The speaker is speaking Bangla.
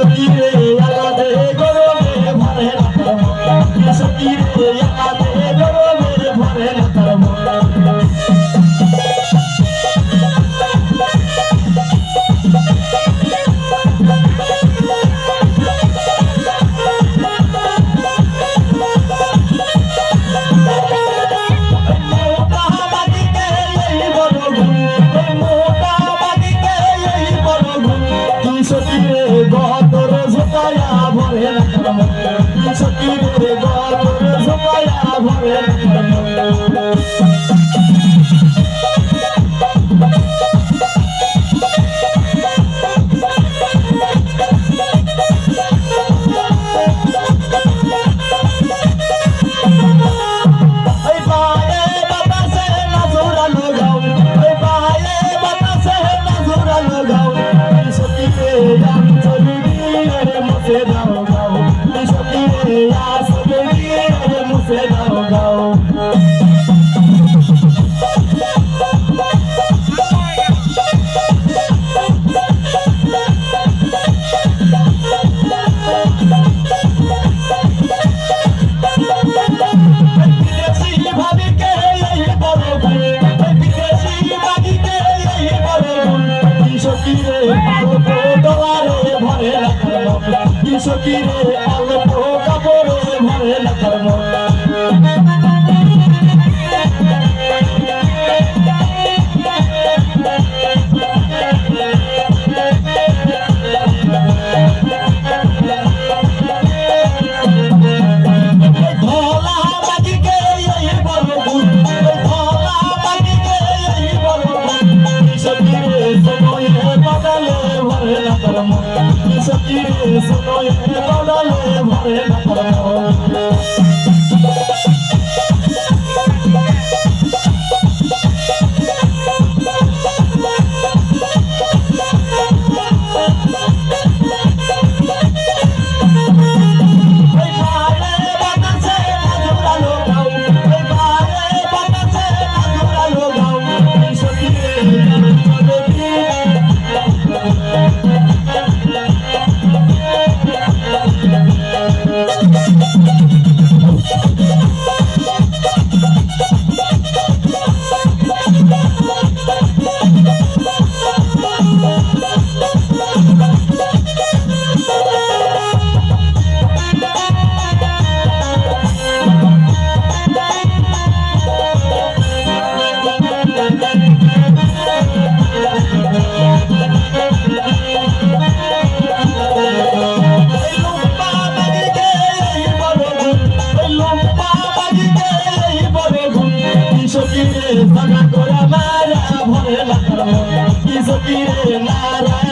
সকিরে আলাদে গরমে ভরে না তার মন সকিরে আলাদে গরমে ভরে না তার মন সকিরে গতর ঝোপায়া ভরে না তার মন সকিরে গতর ঝোপায়া ভরে না তার মন সকিরে অল্প কাপড়ে ভরে না তার মন ধলা বাজিকে এই বড় গুণ ধলা বাজিকে এই বড় গুণ সকিরে সময়ে বদলে ভরে না তার মন সকিরে সময়ে বদলে ভরে না তার মন সকিরে সাগা করা মারা ভরে না তার মন সকিরে নারা